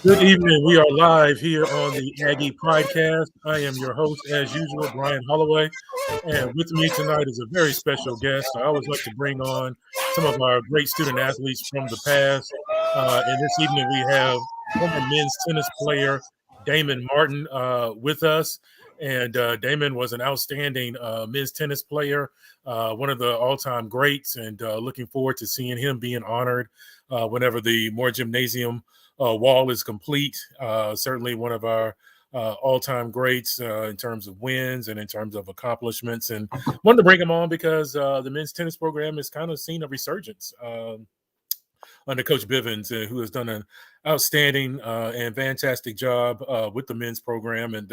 Good evening. We are live here on the Aggie Pridecast. I am your host, as usual, Brian Holloway. And with me tonight is a very special guest. I always like to bring on some of our great student athletes from the past. And this evening we have former men's tennis player Damon Martin with us. And Damon was an outstanding men's tennis player, one of the all-time greats, and looking forward to seeing him being honored whenever the Moore Gymnasium wall is complete. Certainly one of our all-time greats in terms of wins and in terms of accomplishments. And wanted to bring him on because the men's tennis program has kind of seen a resurgence under Coach Bivens, who has done an outstanding and fantastic job with the men's program. And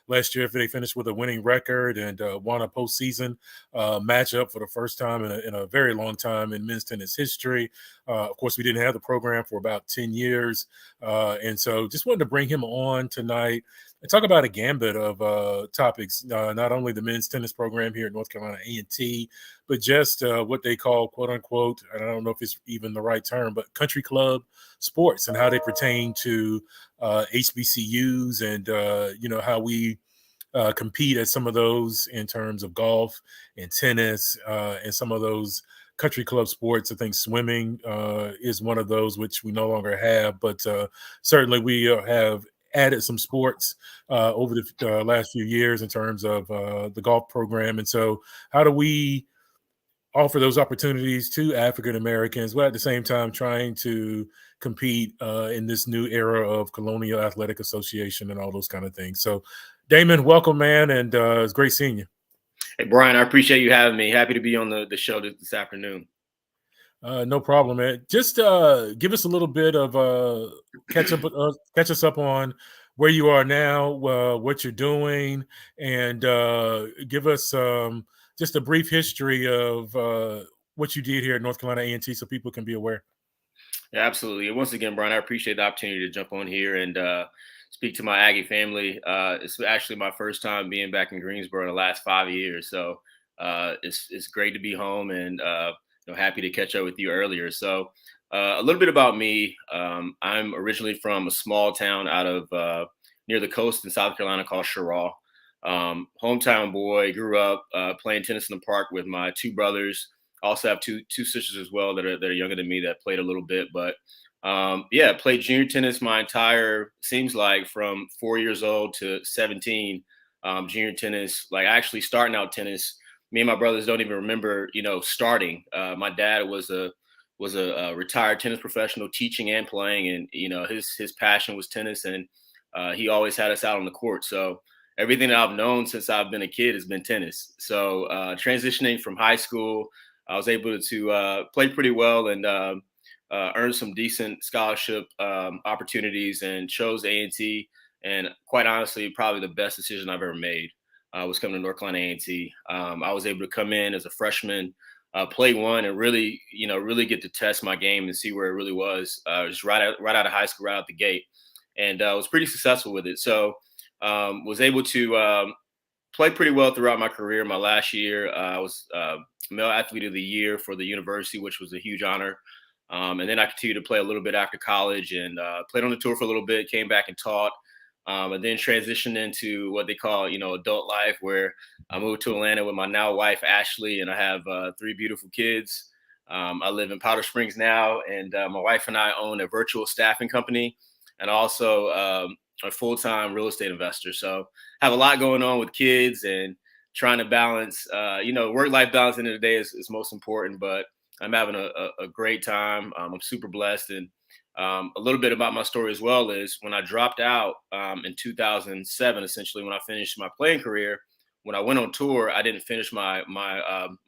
last year, they finished with a winning record and won a postseason matchup for the first time in a very long time in men's tennis history. Of course, we didn't have the program for about 10 years. And so just wanted to bring him on tonight and talk about a gambit of topics, not only the men's tennis program here at North Carolina A&T, but just what they call, quote unquote, and I don't know if it's even the right term, but country club sports and how they pertain to HBCUs and, how we compete at some of those in terms of golf and tennis and some of those country club sports. I think swimming is one of those which we no longer have, but certainly we have added some sports over the last few years in terms of the golf program. And so how do we offer those opportunities to African Americans, while at the same time trying to compete in this new era of Colonial Athletic Association and all those kind of things. So, Damon, welcome, man, and it's great seeing you. Hey, Brian, I appreciate you having me. Happy to be on the show this afternoon. No problem, man. Just give us a little bit of catch us up on where you are now, what you're doing, and give us just a brief history of what you did here at North Carolina A&T so people can be aware. Yeah, absolutely. And once again, Brian, I appreciate the opportunity to jump on here and speak to my Aggie family. It's actually my first time being back in Greensboro in the last 5 years. So it's great to be home and happy to catch up with you earlier. So a little bit about me. I'm originally from a small town out of near the coast in South Carolina called Sherraw. Hometown boy, grew up playing tennis in the park with my two brothers. I also have two sisters as well that are younger than me that played a little bit. But played junior tennis my entire, seems like from 4 years old to 17. Junior tennis, like actually starting out tennis. Me and my brothers don't even remember, starting. My dad was a retired tennis professional, teaching and playing, and his passion was tennis, and he always had us out on the court. So everything that I've known since I've been a kid has been tennis. So transitioning from high school, I was able to play pretty well and earn some decent scholarship opportunities and chose A&T. And quite honestly, probably the best decision I've ever made was coming to North Carolina A&T. I was able to come in as a freshman, play one, and really get to test my game and see where it really was. Just right out of high school, right out the gate, and was pretty successful with it. So was able to play pretty well throughout my career. My last year, I was Male Athlete of the Year for the university, which was a huge honor. And then I continued to play a little bit after college and played on the tour for a little bit, came back and taught, and then transitioned into what they call, adult life, where I moved to Atlanta with my now wife, Ashley, and I have 3 beautiful kids. I live in Powder Springs now, and my wife and I own a virtual staffing company and also a full-time real estate investor. So have a lot going on with kids and trying to balance, work-life balance in the, end of the day is most important, but I'm having a great time. I'm super blessed. And a little bit about my story as well is when I dropped out in 2007, essentially when I finished my playing career, when I went on tour, I didn't finish my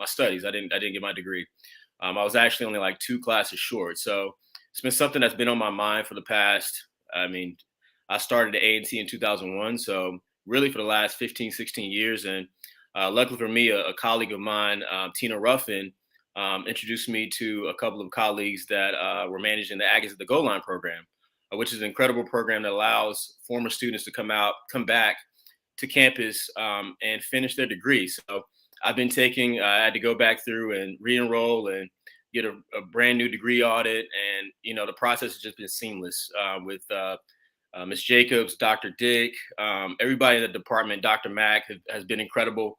studies. I didn't get my degree. I was actually only like 2 classes short. So it's been something that's been on my mind for the past, I started at A&T in 2001. So really for the last 15, 16 years. And luckily for me, a colleague of mine, Tina Ruffin, introduced me to a couple of colleagues that were managing the Aggies at the Goal Line program, which is an incredible program that allows former students to come back to campus and finish their degree. So I've been I had to go back through and re-enroll and get a brand new degree audit. And, the process has just been seamless with Miss Jacobs, Dr. Dick, everybody in the department, Dr. Mack has been incredible.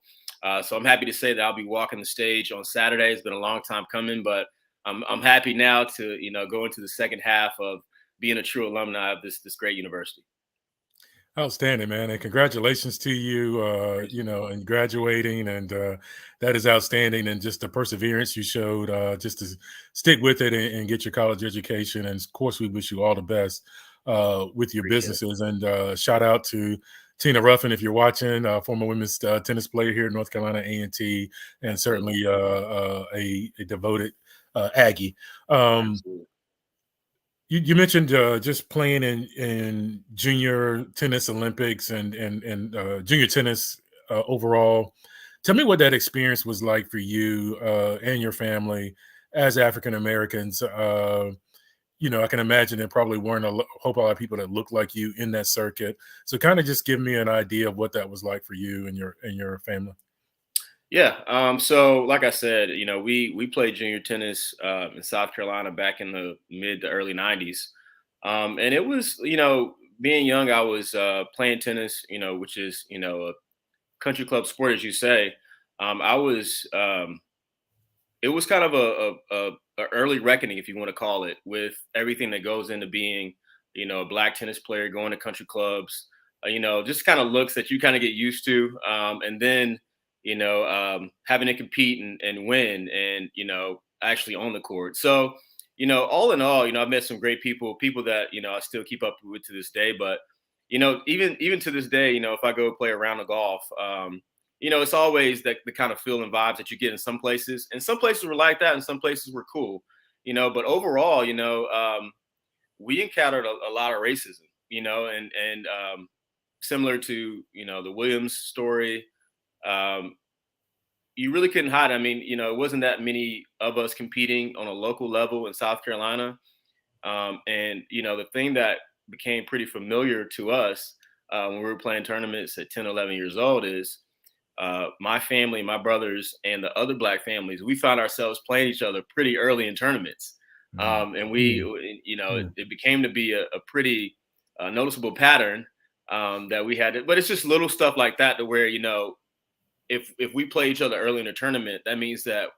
So I'm happy to say that I'll be walking the stage on Saturday. It's been a long time coming, but I'm happy now to go into the second half of being a true alumni of this great university. Outstanding, man, and congratulations to you, and graduating, and that is outstanding, and just the perseverance you showed, just to stick with it and get your college education, and of course, we wish you all the best with your Appreciate it. businesses, and shout out to Tina Ruffin if you're watching, former women's tennis player here at North Carolina A&T, and Absolutely. certainly a devoted Aggie. Um, Absolutely. you mentioned just playing in junior tennis Olympics and junior tennis overall. Tell me what that experience was like for you and your family as African Americans. I can imagine there probably weren't a whole lot of people that looked like you in that circuit. So, kind of just give me an idea of what that was like for you and your family. Yeah. So like I said, we played junior tennis in South Carolina back in the mid to early '90s, and it was, being young, I was playing tennis, which is a country club sport, as you say. I was It was kind of a early reckoning, if you want to call it, with everything that goes into being, a black tennis player, going to country clubs, just kind of looks that you kind of get used to, and then having to compete and win, and actually on the court. So all in all, I've met some great people that I still keep up with to this day. But even to this day, if I go play a round of golf. It's always the kind of feel and vibes that you get in some places. And some places were like that, and some places were cool. But overall, we encountered a lot of racism. And similar to the Williams story, um, you really couldn't hide. I mean, it wasn't that many of us competing on a local level in South Carolina. And the thing that became pretty familiar to us when we were playing tournaments at 10, 11 years old is my family, my brothers, and the other black families, we found ourselves playing each other pretty early in tournaments. Mm, And mm, mm. it became to be a pretty noticeable pattern that we had. But it's just little stuff like that to where, if we play each other early in the tournament, that means that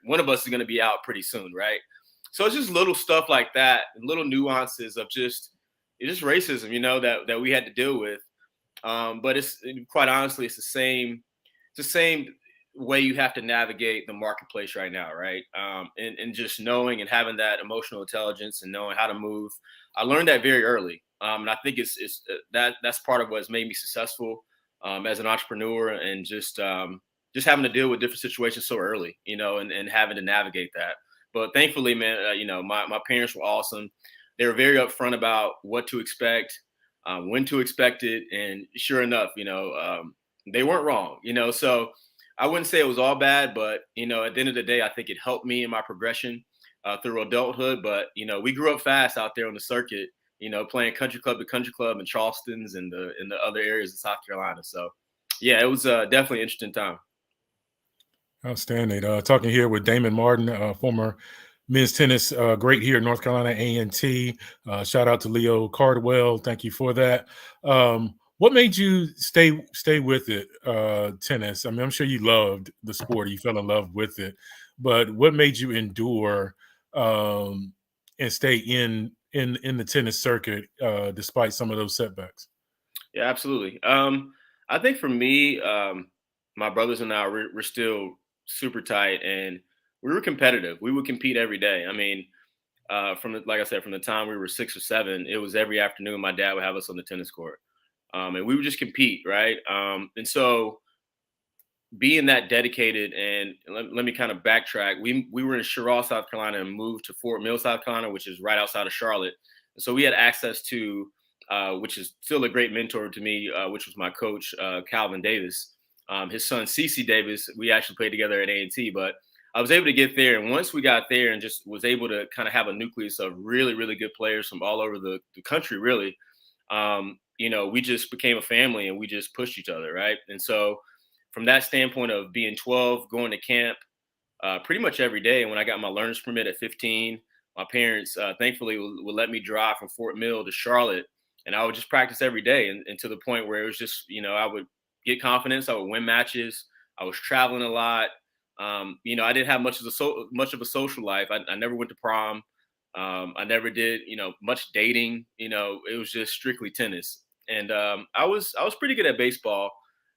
one of us is going to be out pretty soon, right? So it's just little stuff like that, and little nuances of just racism, that we had to deal with. But it's quite honestly, it's the same way you have to navigate the marketplace right now, right? And just knowing and having that emotional intelligence and knowing how to move. I learned that very early, and I think that's part of what's made me successful as an entrepreneur, and just having to deal with different situations so early, and having to navigate that. But thankfully, man, my parents were awesome. They were very upfront about what to expect, when to expect it, and sure enough, they weren't wrong. So I wouldn't say it was all bad, but at the end of the day, I think it helped me in my progression through adulthood. But we grew up fast out there on the circuit, playing country club to country club in Charleston's and the other areas of South Carolina. So yeah, it was definitely an interesting time. Outstanding. Talking here with Damon Martin, former men's tennis great here in North Carolina A&T. Shout out to Leo Cardwell. Thank you for that. What made you stay with it, tennis? I mean, I'm sure you loved the sport. You fell in love with it, but what made you endure and stay in the tennis circuit despite some of those setbacks? Yeah, absolutely. I think for me, my brothers and I we're still super tight, and we were competitive. We would compete every day. I mean, like I said, from the time we were 6 or 7, it was every afternoon. My dad would have us on the tennis court, and we would just compete, right? And so being that dedicated, and let me kind of backtrack. We were in Sherrall, South Carolina, and moved to Fort Mill, South Carolina, which is right outside of Charlotte. And so we had access to, which is still a great mentor to me, which was my coach, Calvin Davis. His son, CC Davis, we actually played together at A&T, but I was able to get there. And once we got there and just was able to kind of have a nucleus of really, really good players from all over the country, really, we just became a family, and we just pushed each other, right? And so from that standpoint of being 12, going to camp pretty much every day. And when I got my learner's permit at 15, my parents thankfully would let me drive from Fort Mill to Charlotte and I would just practice every day, and to the point where it was just, I would get confidence, I would win matches, I was traveling a lot. I didn't have much of a social life. I never went to prom. I never did, much dating. It was just strictly tennis, and I was pretty good at baseball,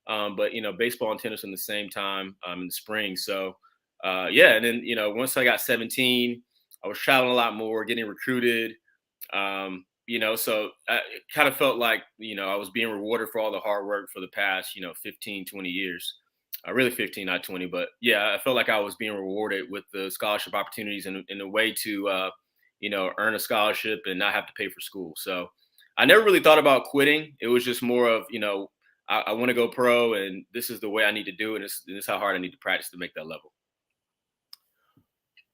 but baseball and tennis in the same time in the spring. So yeah, and then once I got 17, I was traveling a lot more, getting recruited. So it kind of felt like I was being rewarded for all the hard work for the past 15, 20 years. Really 15, not 20, but yeah, I felt like I was being rewarded with the scholarship opportunities and in a way to earn a scholarship and not have to pay for school. So I never really thought about quitting. It was just more of I want to go pro, and this is the way I need to do it. And this is how hard I need to practice to make that level.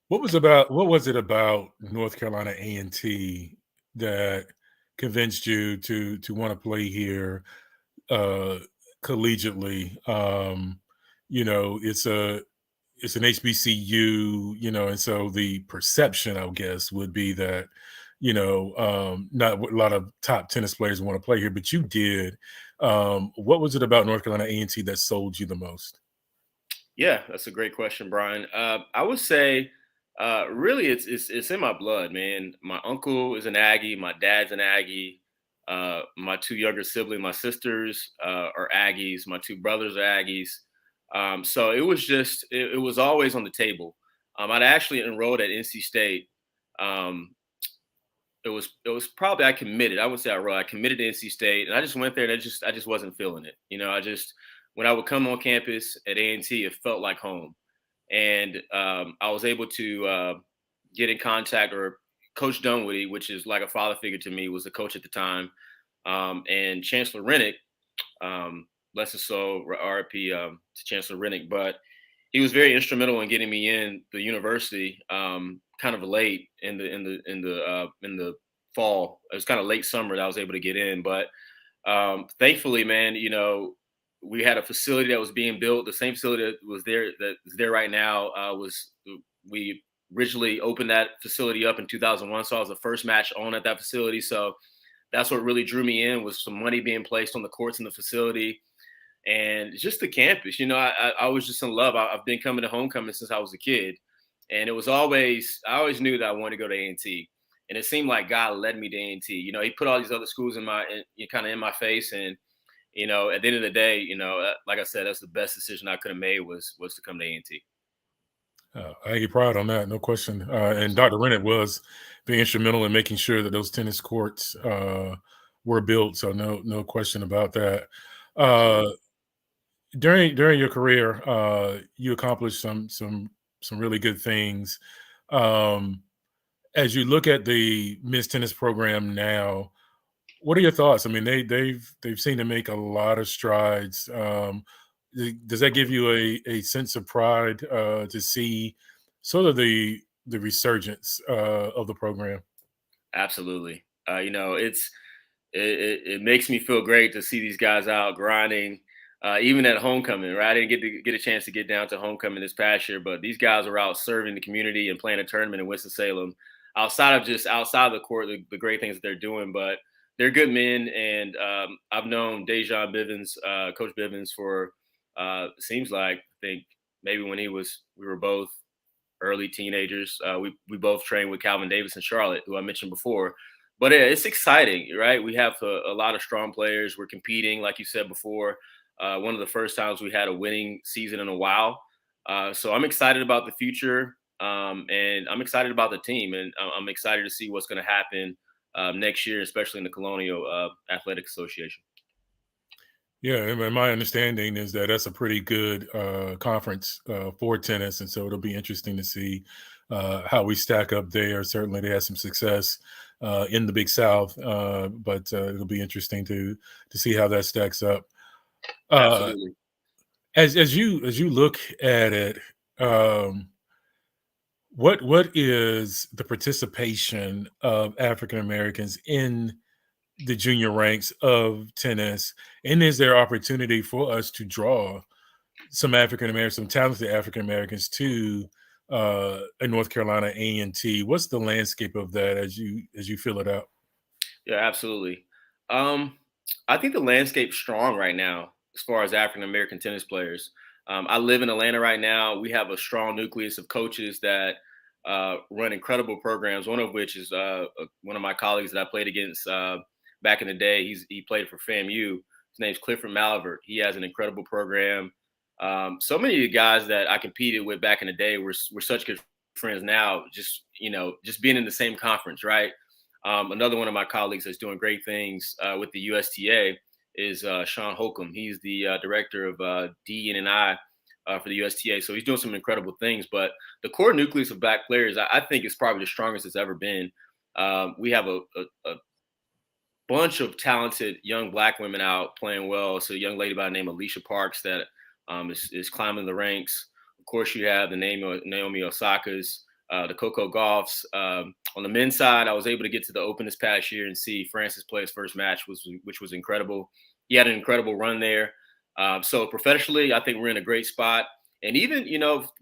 What was it about North Carolina A&T that convinced you to want to play here uh collegiately? It's an HBCU, and so the perception, I guess, would be that, not a lot of top tennis players want to play here, but you did. What was it about North Carolina A&T that sold you the most? Yeah, that's a great question, Brian. I would say, really, it's in my blood, man. My uncle is an Aggie. My dad's an Aggie. My two younger siblings, my sisters, are Aggies. My two brothers are Aggies. So it was just, it was always on the table. I'd actually enrolled at NC State. Um, it was probably I committed. I would say I committed to NC State, and I just went there, and I just wasn't feeling it. I just when I would come on campus at A&T, it felt like home, and I was able to get in contact, or Coach Dunwoody, which is like a father figure to me, was the coach at the time, and Chancellor Rennick, bless his soul, RIP to Chancellor Rennick, but he was very instrumental in getting me in the university kind of late in the fall. It was kind of late summer that I was able to get in, but thankfully, man, we had a facility that was being built. The same facility that is there right now was we originally opened that facility up in 2001. So I was the first match on at that facility. So that's what really drew me in, was some money being placed on the courts in the facility and just the campus. I was just in love. I've been coming to homecoming since I was a kid, and I always knew that I wanted to go to A&T, and it seemed like God led me to A&T. He put all these other schools kind of in my face, and at the end of the day, like I said, that's the best decision I could have made, was to come to A&T. I get proud on that, no question. And Dr. Rennet was very instrumental in making sure that those tennis courts were built. So no question about that. Uh, Absolutely. during your career, you accomplished some really good things. Um, as you look at the Miss Tennis program now, what are your thoughts? I mean, they've seemed to make a lot of strides. Does that give you a sense of pride to see sort of the resurgence of the program? Absolutely. It makes me feel great to see these guys out grinding, even at homecoming. Right, I didn't get a chance to get down to homecoming this past year, but these guys are out serving the community and playing a tournament in Winston Salem. Outside of the court, the great things that they're doing, but they're good men, and I've known Dejan Bivens, Coach Bivens, for seems like, I think maybe when we were both early teenagers. We both trained with Calvin Davis and Charlotte, who I mentioned before. But yeah, it's exciting, right? We have a lot of strong players. We're competing, like you said before. One of the first times we had a winning season in a while. So I'm excited about the future, and I'm excited about the team, and I'm excited to see what's going to happen next year, especially in the Colonial Athletic Association. Yeah, and my understanding is that that's a pretty good conference for tennis, and so it'll be interesting to see how we stack up there. Certainly, they had some success in the Big South, but it'll be interesting to see how that stacks up. Uh, Absolutely. as you look at it, um, what is the participation of African Americans in the junior ranks of tennis, and is there opportunity for us to draw some African Americans, some talented African Americans to a North Carolina A&T? What's the landscape of that as you fill it out? Yeah, absolutely. Um, I think the landscape's strong right now as far as African American tennis players. I live in Atlanta right now. We have a strong nucleus of coaches that run incredible programs. One of which is one of my colleagues that I played against back in the day. He played for FAMU. His name's Clifford Malivert. He has an incredible program. So many of the guys that I competed with back in the day we're such good friends now. Just being in the same conference, right? Another one of my colleagues that's doing great things with the USTA is Sean Holcomb. He's the director of DE&I for the USTA. So he's doing some incredible things. But the core nucleus of Black players, I think, is probably the strongest it's ever been. We have a bunch of talented young Black women out playing well. So a young lady by the name of Alicia Parks that is climbing the ranks. Of course, you have the name of Naomi Osaka's, the Coco Golfs. On the men's side, I was able to get to the Open this past year and see Francis play his first match, which was incredible. He had an incredible run there. So professionally, I think we're in a great spot. And even,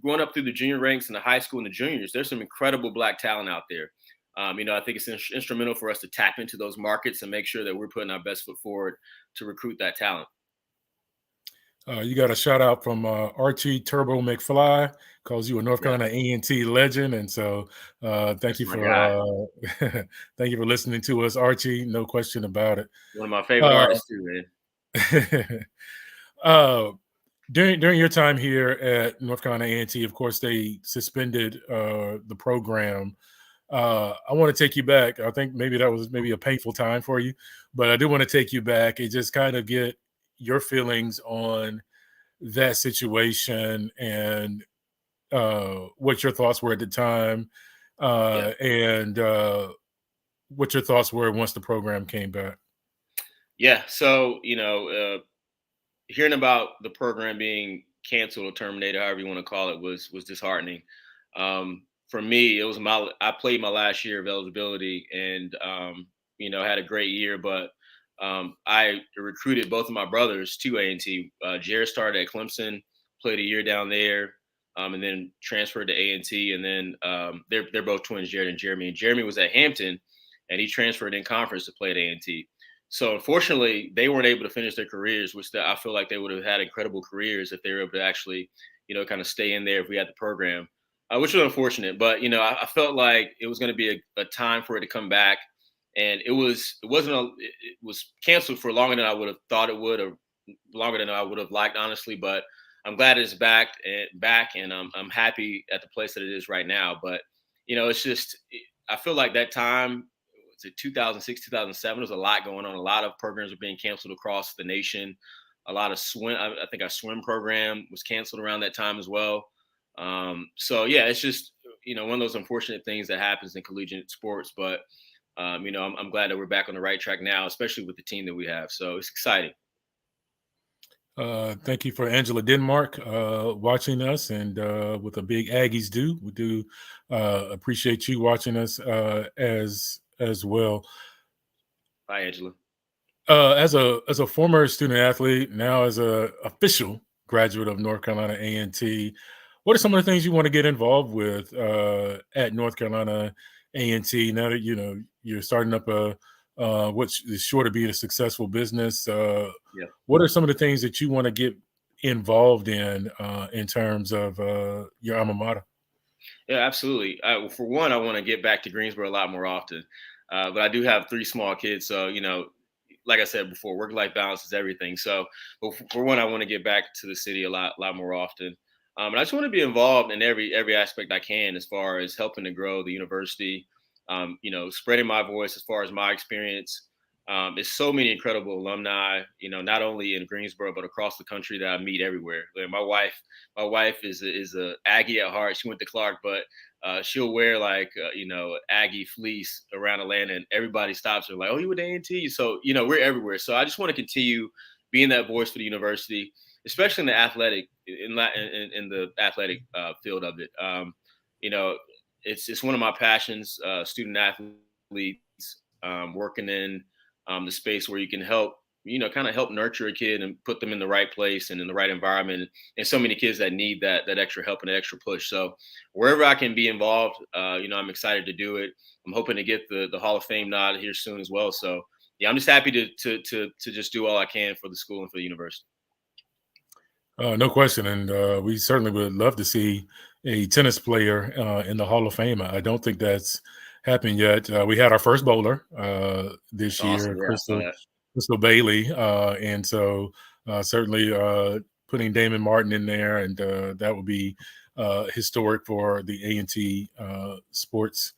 going up through the junior ranks in the high school and the juniors, there's some incredible Black talent out there. I think it's instrumental for us to tap into those markets and make sure that we're putting our best foot forward to recruit that talent. You got a shout out from Archie Turbo McFly, calls you a North Carolina A&T legend, and so thank you for thank you for listening to us, Archie. No question about it. One of my favorite artists too, man. During your time here at North Carolina A&T, of course, they suspended the program. I want to take you back. I think maybe that was a painful time for you, but I do want to take you back and just kind of get your feelings on that situation and what your thoughts were at the time and what your thoughts were once the program came back. Yeah. So, hearing about the program being canceled or terminated, however you want to call it, was disheartening. For me, it was I played my last year of eligibility and, had a great year, but I recruited both of my brothers to A&T. Jared started at Clemson, played a year down there, and then transferred to A&T. And then they're both twins, Jared and Jeremy. And Jeremy was at Hampton, and he transferred in conference to play at A&T. So unfortunately, they weren't able to finish their careers, which I feel like they would have had incredible careers if they were able to actually, kind of stay in there if we had the program, which was unfortunate. But I felt like it was going to be a time for it to come back. And it was canceled for longer than I would have thought it would, or longer than I would have liked, honestly. But I'm glad it's back, and I'm happy at the place that it is right now. But it's just, I feel like that time, was it 2006, 2007? There was a lot going on. A lot of programs were being canceled across the nation. A lot of swim. I think our swim program was canceled around that time as well. So yeah, it's just one of those unfortunate things that happens in collegiate sports, but. I'm glad that we're back on the right track now, especially with the team that we have. So it's exciting. Thank you for Angela Denmark watching us, and with a big Aggies do. We do appreciate you watching us as well. Hi, Angela. As a former student athlete, now as a official graduate of North Carolina A&T, what are some of the things you want to get involved with at North Carolina A&T now that you're starting up what is sure to be a successful business? What are some of the things that you want to get involved in terms of your alma mater? Yeah, absolutely. For one, I want to get back to Greensboro a lot more often, but I do have 3 small kids, so like I said before, work-life balance is everything. So, but for one, I want to get back to the city a lot more often. And I just want to be involved in every aspect I can, as far as helping to grow the university, spreading my voice as far as my experience. There's so many incredible alumni, not only in Greensboro, but across the country that I meet everywhere. My wife is a Aggie at heart. She went to Clark, but she'll wear Aggie fleece around Atlanta, and everybody stops her like, "Oh, you with A&T?" So, we're everywhere. So I just want to continue being that voice for the university, especially in the athletic in the athletic field of it. It's one of my passions, student athletes, working in the space where you can help, kind of help nurture a kid and put them in the right place and in the right environment. And so many kids that need that extra help and that extra push. So wherever I can be involved, I'm excited to do it. I'm hoping to get the Hall of Fame nod here soon as well. So yeah, I'm just happy to just do all I can for the school and for the university. No question, and we certainly would love to see a tennis player in the Hall of Fame. I don't think that's happened yet. We had our first bowler That's this awesome. year, Yeah, I saw that. Crystal Bailey, and so certainly putting Damon Martin in there, and that would be historic for the A&T Sports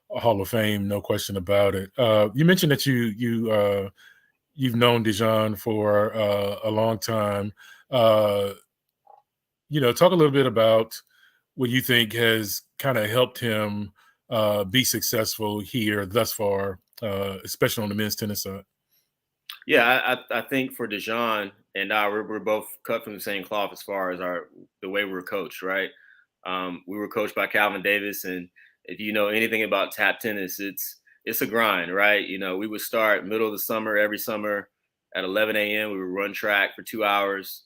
Hall of Fame, no question about it. You mentioned that you've known Dijon for a long time. Uh, talk a little bit about what you think has kind of helped him be successful here thus far, especially on the men's tennis side. Yeah, I think for Dijon and I, we're both cut from the same cloth as far as the way we were coached, right? We were coached by Calvin Davis, and if you know anything about tap tennis, it's a grind, right? We would start middle of the summer every summer at 11 a.m. We would run track for 2 hours.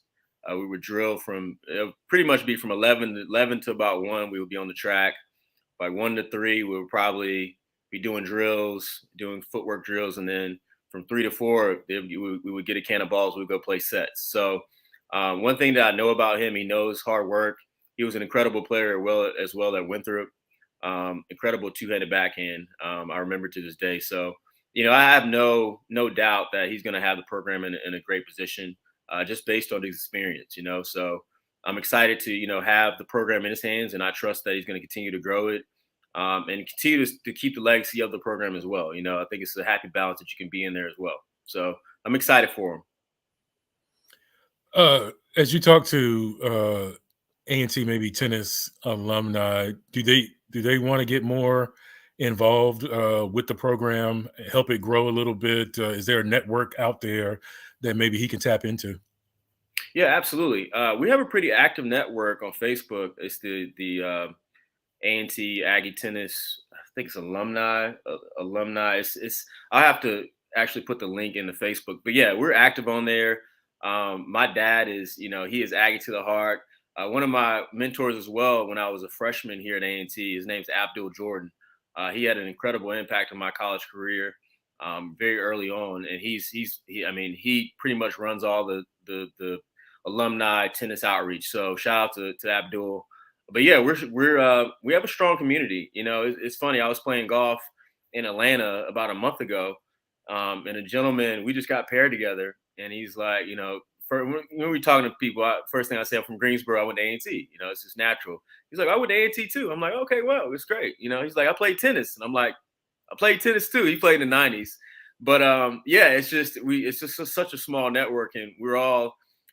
We would drill from it would pretty much be from 11 to about 1. We would be on the track. By 1 to 3, we would probably be doing drills, doing footwork drills, and then from 3 to 4, we would get a can of balls. We'd go play sets. So one thing that I know about him, he knows hard work. He was an incredible player, as well at Winthrop. Incredible two-handed backhand. I remember to this day. So I have no doubt that he's going to have the program in a great position, just based on his experience. So I'm excited to have the program in his hands, and I trust that he's going to continue to grow it. And continue to keep the legacy of the program as well. I think it's a happy balance that you can be in there as well. So I'm excited for him. As you talk to A&T maybe tennis alumni, do they want to get more involved with the program, help it grow a little bit? Is there a network out there that maybe he can tap into? Yeah, absolutely. We have a pretty active network on Facebook. It's the A&T Aggie Tennis. I think it's alumni. It's. I have to actually put the link in the Facebook, but yeah, we're active on there. My dad is, he is Aggie to the heart. One of my mentors as well when I was a freshman here at A&T, his name's Abdul Jordan. He had an incredible impact on my college career very early on, and I mean, he pretty much runs all the alumni tennis outreach. So shout out to Abdul. But yeah, we have a strong community. It's funny. I was playing golf in Atlanta about a month ago, and a gentleman, we just got paired together, and he's like, when we talking to people, first thing I said, I'm from Greensboro, I went to A&T. It's just natural. He's like, I went to A&T too. I'm like, okay, well, it's great. He's like, I played tennis, and I'm like, I played tennis too. He played in the '90s, but yeah, it's just such a small network, and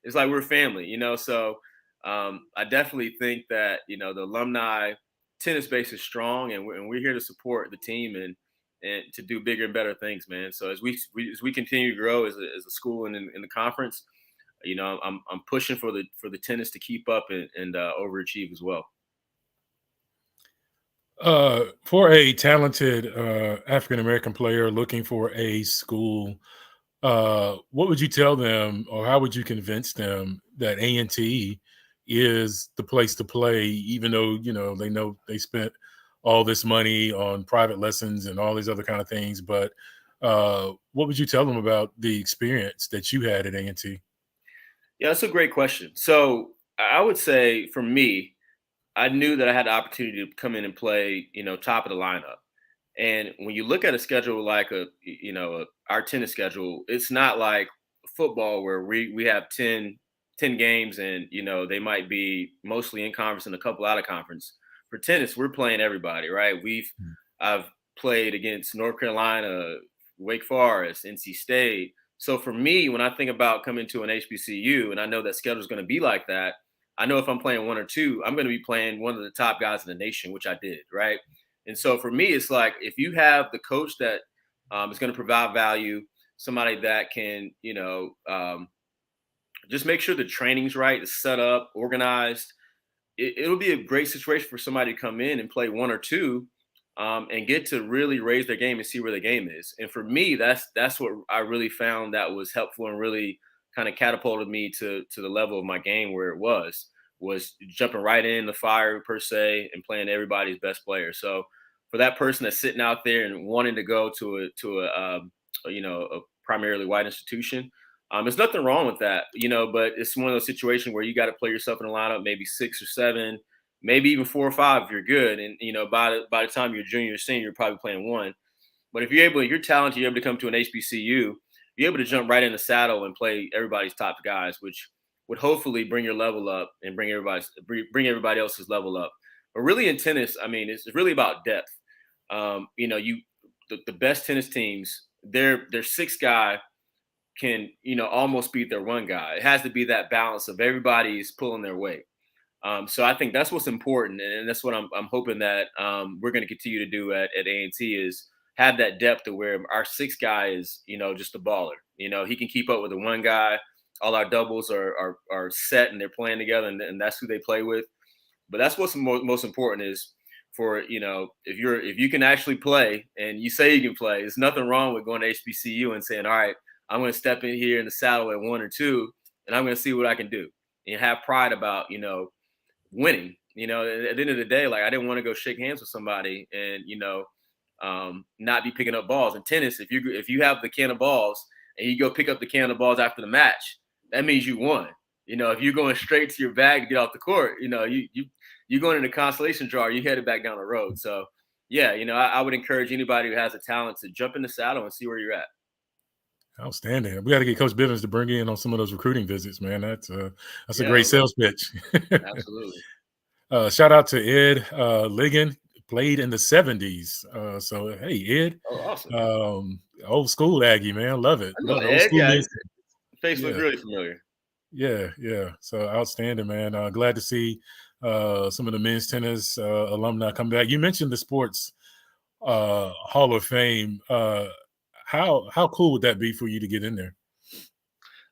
it's like we're family. So I definitely think that the alumni tennis base is strong, and we're here to support the team and to do bigger and better things, man. So as we continue to grow as a school and in the conference, I'm pushing for the tennis to keep up and overachieve as well. For a talented African American player looking for a school, what would you tell them, or how would you convince them that A&T is the place to play, even though they know they spent all this money on private lessons and all these other kind of things? But what would you tell them about the experience that you had at A&T? Yeah, that's a great question. So I would say for me, I knew that I had the opportunity to come in and play, top of the lineup. And when you look at a schedule like our tennis schedule, it's not like football where we have 10 games and, they might be mostly in conference and a couple out of conference. For tennis, we're playing everybody, right? I've played against North Carolina, Wake Forest, NC State. So for me, when I think about coming to an HBCU and I know that schedule is going to be like that, I know if I'm playing one or two, I'm going to be playing one of the top guys in the nation, which I did, right? And so for me, it's like if you have the coach that is going to provide value, somebody that can, just make sure the training's right, it's set up, organized. It'll be a great situation for somebody to come in and play one or two, and get to really raise their game and see where the game is. And for me, that's what I really found that was helpful and really kind of catapulted me to the level of my game where it was jumping right in the fire per se and playing everybody's best player. So for that person that's sitting out there and wanting to go to a primarily white institution. There's nothing wrong with that, but it's one of those situations where you got to play yourself in a lineup, maybe 6 or 7, maybe even 4 or 5 if you're good. And by the time you're junior or senior, you're probably playing 1. But if you're talented, you're able to come to an HBCU, you're able to jump right in the saddle and play everybody's top guys, which would hopefully bring your level up and bring everybody else's level up. But really in tennis, I mean, it's really about depth. The best tennis teams, their 6th guy can almost beat their 1 guy. It has to be that balance of everybody's pulling their weight. So I think that's what's important, and that's what I'm hoping that we're going to continue to do at A&T is have that depth to where our 6th guy is just a baller. He can keep up with the 1 guy. All our doubles are set and they're playing together, and that's who they play with. But that's what's most important is for if you can actually play and you say you can play, there's nothing wrong with going to HBCU and saying, all right, I'm going to step in here in the saddle at 1 or 2, and I'm going to see what I can do and have pride about winning. At the end of the day, like I didn't want to go shake hands with somebody and not be picking up balls. In tennis, if you have the can of balls and you go pick up the can of balls after the match, that means you won. If you're going straight to your bag to get off the court, you're going in the consolation jar, you headed back down the road. So yeah, I would encourage anybody who has a talent to jump in the saddle and see where you're at. Outstanding. We got to get Coach Bivens to bring in on some of those recruiting visits, man. That's a great sales pitch. Absolutely. Shout out to Ed Ligon, played in the 70s. So hey, Ed. Oh, awesome. Old school Aggie, man. Love it. I know Love Ed. it. Face looks really familiar. Yeah. So outstanding, man. Glad to see some of the men's tennis alumni come back. You mentioned the Sports Hall of Fame. How cool would that be for you to get in there?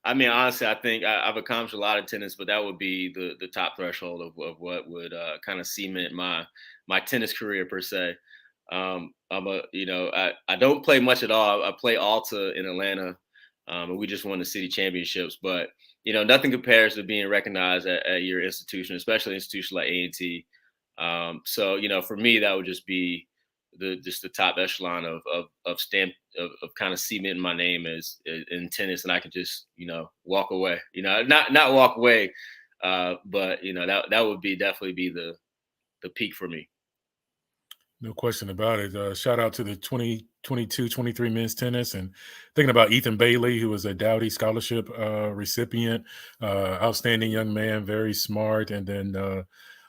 I mean, honestly, I think I've accomplished a lot of tennis, but that would be the top threshold of what would kind of cement my tennis career per se. I don't play much at all. I play Alta in Atlanta, and we just won the city championships. But nothing compares to being recognized at your institution, especially an institution like A&T. So for me, that would just be the top echelon of kind of cementing my name as in tennis, and I could just walk away. Not walk away, but that would definitely be the peak for me. No question about it. Shout out to the 2022-23 men's tennis, and thinking about Ethan Bailey, who was a Dowdy Scholarship recipient, outstanding young man, very smart, and then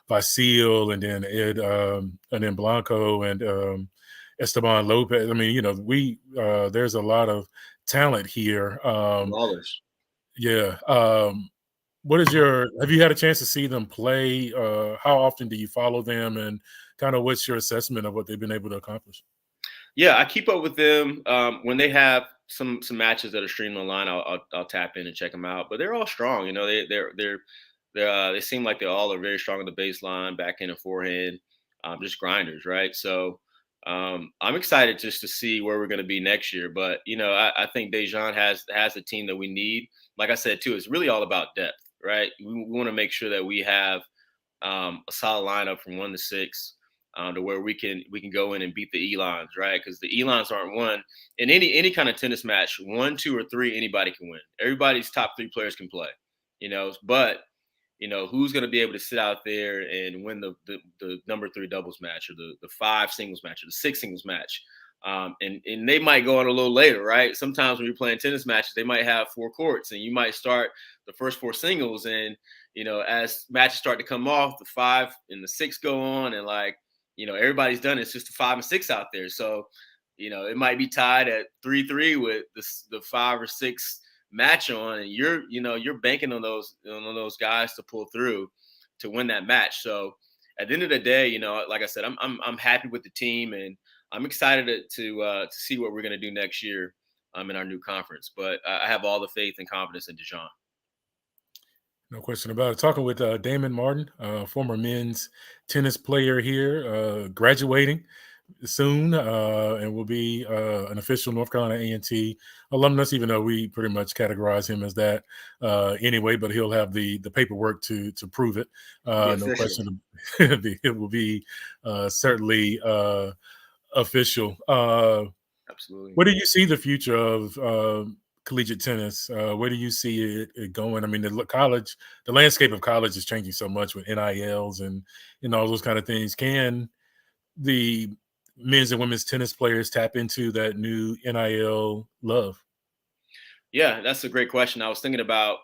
Vasil, and then Ed, and then Blanco, and Esteban Lopez. I mean, there's a lot of talent here. Yeah. Have you had a chance to see them play? How often do you follow them, and kind of what's your assessment of what they've been able to accomplish? Yeah, I keep up with them. When they have some matches that are streamed online, I'll tap in and check them out. But they're all strong. They seem like they all are very strong on the baseline, backhand and forehand, just grinders, right? So I'm excited just to see where we're going to be next year. But I think Dejan has the team that we need. Like I said too, it's really all about depth, right? We want to make sure that we have a solid lineup from 1 to 6. To where we can go in and beat the Elons, right? Because the Elons aren't one in any kind of tennis match. 1, 2, or 3, anybody can win. Everybody's top 3 players can play, But who's going to be able to sit out there and win the number 3 doubles match, or the 5 singles match, or the 6 singles match? And they might go on a little later, right? Sometimes when you're playing tennis matches, they might have 4 courts, and you might start the first 4 singles, and as matches start to come off, the 5 and the 6 go on, and everybody's done. It's just the 5 and 6 out there. So, it might be tied at 3-3 with the 5 or 6 match on, and you're banking on those guys to pull through to win that match. So at the end of the day, like I said, I'm happy with the team, and I'm excited to see what we're going to do next year in our new conference. But I have all the faith and confidence in Dejan. No question about it. Talking with Damon Martin, former men's tennis player here, graduating soon, and will be an official North Carolina A&T alumnus, even though we pretty much categorize him as that anyway, but he'll have the paperwork to prove it. No question. It will be certainly official. Absolutely. Where do you see the future of collegiate tennis? Where do you see it going? I mean, the landscape of college is changing so much with NILs and all those kind of things. Can the men's and women's tennis players tap into that new NIL love? Yeah, that's a great question. I was thinking about,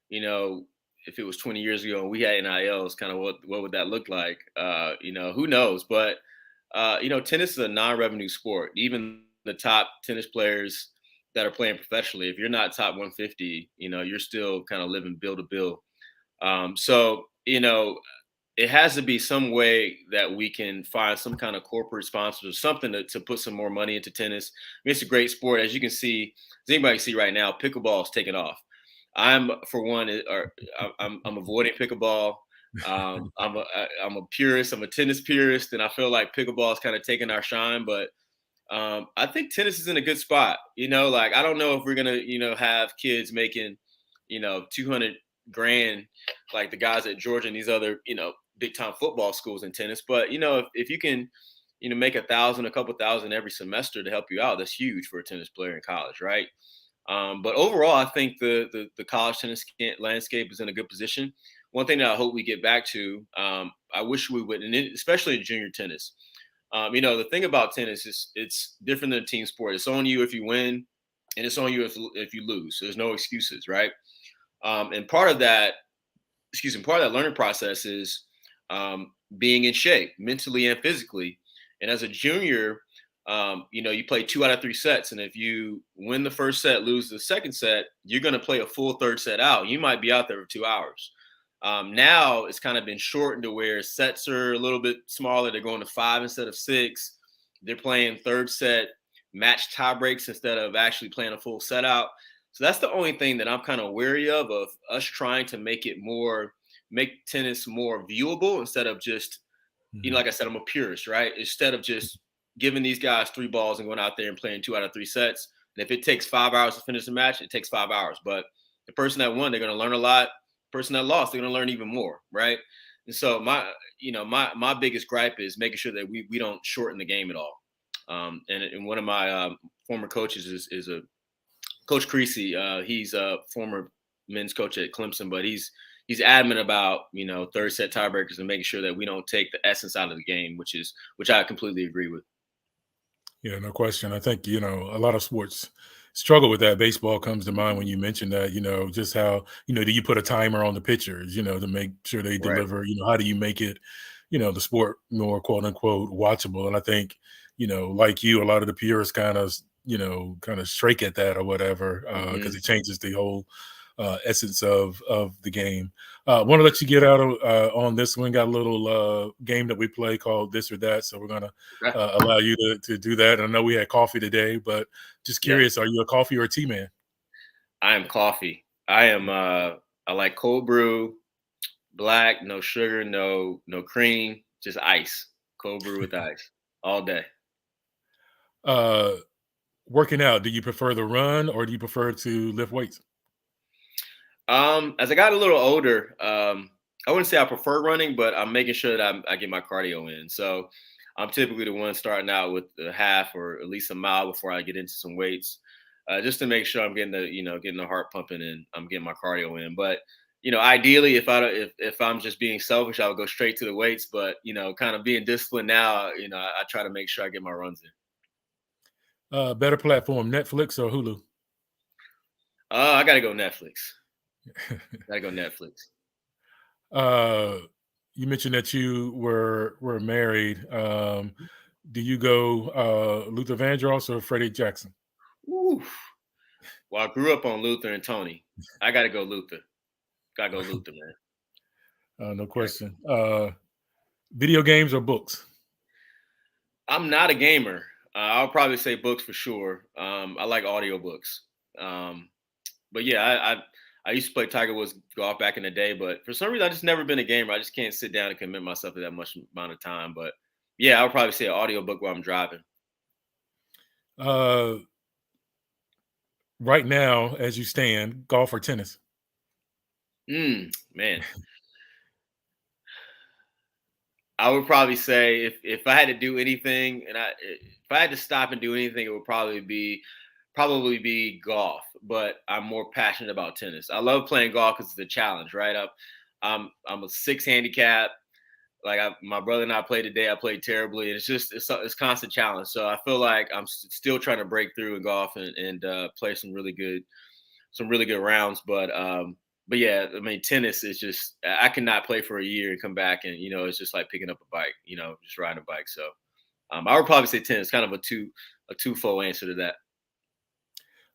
you know, if it was 20 years ago and we had NILs, kind of what would that look like? Who knows? But tennis is a non-revenue sport. Even the top tennis players that are playing professionally, if you're not top 150, you're still kind of living bill to bill. So it has to be some way that we can find some kind of corporate sponsors or something to put some more money into tennis. I mean, it's a great sport. As you can see, as anybody can see right now, pickleball is taking off. I'm for one, I'm avoiding pickleball. I'm a purist. I'm a tennis purist, and I feel like pickleball is kind of taking our shine. But I think tennis is in a good spot. Like I don't know if we're gonna, have kids making, 200 grand like the guys at Georgia and these other, big time football schools in tennis. But if you can, make 1,000, a couple thousand every semester to help you out, that's huge for a tennis player in college, right? But overall, I think the college tennis landscape is in a good position. One thing that I hope we get back to, I wish we would, and especially in junior tennis. The thing about tennis is it's different than a team sport. It's on you if you win, and it's on you if you lose. There's no excuses, right? And part of that learning process is being in shape mentally and physically. And as a junior, you play 2 out of 3 sets. And if you win the first set, lose the second set, you're going to play a full third set out. You might be out there for 2 hours. Now it's kind of been shortened to where sets are a little bit smaller. They're going to 5 instead of 6. They're playing third set match tie breaks instead of actually playing a full set out. So that's the only thing that I'm kind of wary of us trying to make tennis more viewable instead of just, Mhm. like I said, I'm a purist, right? Instead of just giving these guys 3 balls and going out there and playing 2 out of 3 sets. And if it takes 5 hours to finish a match, it takes 5 hours. But the person that won, they're going to learn a lot. The person that lost, they're going to learn even more, right? And so my biggest gripe is making sure that we don't shorten the game at all. And one of my former coaches is a Coach Creasy. He's a former men's coach at Clemson, but he's adamant about third set tiebreakers and making sure that we don't take the essence out of the game, which I completely agree with. Yeah, no question. I think, a lot of sports struggle with that. Baseball comes to mind when you mention that, just how, do you put a timer on the pitchers, to make sure they Right. deliver, how do you make it, the sport more quote unquote watchable? And I think, like you, a lot of the purists kind of strike at that or whatever, because Hmm. it changes the whole essence of the game. Want to let you get out on this one. Got a little game that we play called This or That, so we're gonna Okay. allow you to do that. I know we had coffee today, but just Yeah. curious, are you a coffee or a tea man? I am coffee. I like cold brew, black, no sugar, no cream, just ice. Cold brew with ice all day. Uh, Working out, do you prefer the run or do you prefer to lift weights? As I got a little older, I wouldn't say I prefer running, but I'm making sure that I get my cardio in. So I'm typically the one starting out with a half or at least a mile before I get into some weights, just to make sure I'm getting the heart pumping and I'm getting my cardio in. But ideally, if I'm just being selfish, I would go straight to the weights. But kind of being disciplined now, I try to make sure I get my runs in. Better platform, Netflix or Hulu? I gotta go Netflix. Gotta go Netflix. uh, you mentioned that you were married. Do you go Luther Vandross or Freddie Jackson? Woo. Well, I grew up on Luther and Tony. I gotta go Luther. Gotta go Luther, man. No Gotta question. Video games or books? I'm not a gamer. I'll probably say books for sure. I like audiobooks. Um, but yeah, I used to play Tiger Woods golf back in the day, but for some reason I just never been a gamer. I just can't sit down and commit myself to that much amount of time. But yeah, I would probably say an audiobook while I'm driving. Uh, right now, as you stand, golf or tennis? Man, I would probably say if I had to do anything, and if I had to stop and do anything, it would probably be golf. But I'm more passionate about tennis. I love playing golf because it's a challenge, right? I'm a 6 handicap. Like my brother and I played today. I played terribly, and it's constant challenge. So I feel like I'm still trying to break through in golf and play some really good rounds. But yeah, I mean, tennis is just I cannot play for a year and come back and it's just like picking up a bike, just riding a bike. So I would probably say tennis, kind of a twofold answer to that.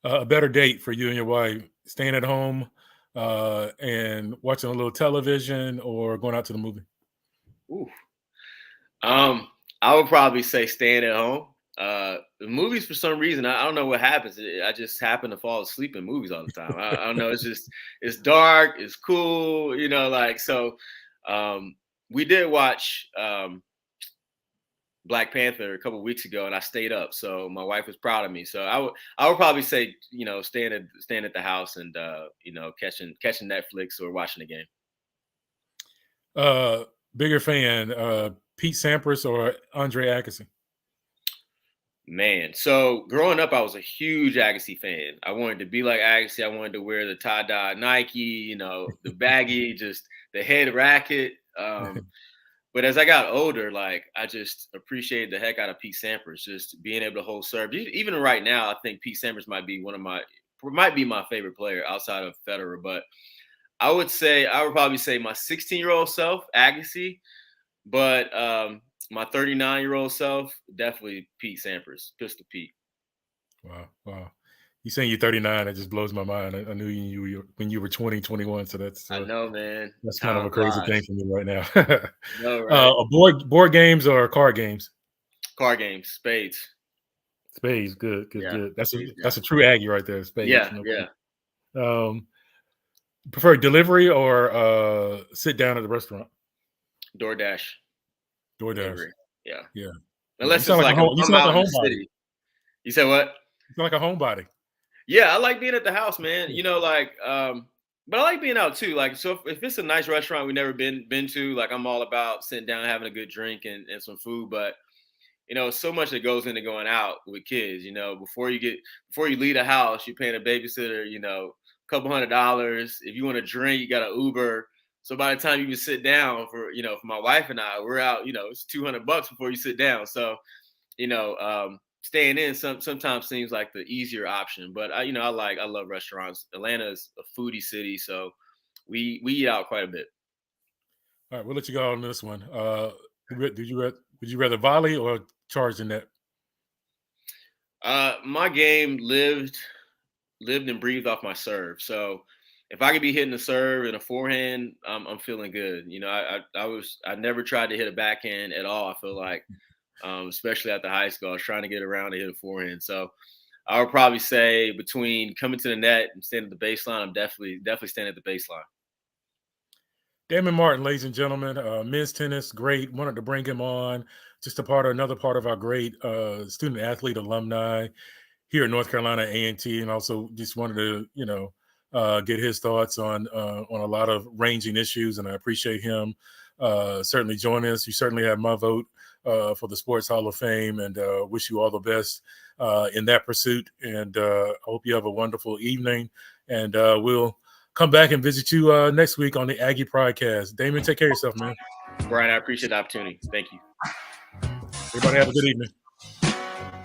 A better date for you and your wife: staying at home and watching a little television, or going out to the movie? Ooh. Um, I would probably say staying at home. The movies, for some reason, I don't know what happens. I just happen to fall asleep in movies all the time. I don't know. It's dark. It's cool. Like so. Um, we did watch Black Panther a couple weeks ago, and I stayed up. So my wife was proud of me. So I would probably say staying at the house and catching Netflix or watching the game. Uh, Bigger fan, Pete Sampras or Andre Agassi? Man, so growing up, I was a huge Agassi fan. I wanted to be like Agassi. I wanted to wear the tie-dye Nike, the baggy, just the head racket. But as I got older, like I just appreciated the heck out of Pete Sampras, just being able to hold serve. Even right now, I think Pete Sampras might be my favorite player outside of Federer. But I would probably say my 16-year-old self, Agassi, but my 39-year-old self, definitely Pete Sampras, Pistol Pete. Wow. You saying you're 39, that just blows my mind. I knew you when you were 20, 21. So that's I know, man. that's kind of Time a crazy flies. thing for me right now. No, right? Board games or card games? Card games, spades. Spades, good. Yeah, That's spades, yeah. a true Aggie right there. Spades. Yeah, yeah. Um, Prefer delivery or sit down at the restaurant? DoorDash, DoorDash. delivery. Yeah. Yeah. You Unless sound it's like like I'm, you I'm sound like out a in the homebody. city. You said what? You sound like a homebody. Yeah, I like being at the house, man. But I like being out too. Like, so if it's a nice restaurant we never been to, like I'm all about sitting down, having a good drink and some food. But so much that goes into going out with kids. Before you leave the house, you're paying a babysitter, a couple $100. If you want to drink, you got an Uber. So by the time you can sit down for my wife and I, we're out, it's $200 before you sit down. So, staying in sometimes seems like the easier option, but I love restaurants. Atlanta is a foodie city. So we eat out quite a bit. All right, we'll let you go on this one. Would you rather volley or charge the net? My game lived and breathed off my serve. So if I could be hitting a serve and a forehand, I'm feeling good. I never tried to hit a backhand at all. I feel like, especially after high school, I was trying to get around to hit a forehand. So I would probably say between coming to the net and standing at the baseline, I'm definitely standing at the baseline. Damon Martin, ladies and gentlemen, men's tennis, great. Wanted to bring him on, just another part of our great student athlete alumni here in North Carolina A&T, and also just wanted to get his thoughts on a lot of ranging issues, and I appreciate him certainly joining us. You certainly have my vote for the Sports Hall of Fame, and wish you all the best in that pursuit. And I hope you have a wonderful evening, and we'll come back and visit you next week on the Aggie Pridecast. Damon, take care of yourself, man. Brian, I appreciate the opportunity. Thank you. Everybody have a good evening.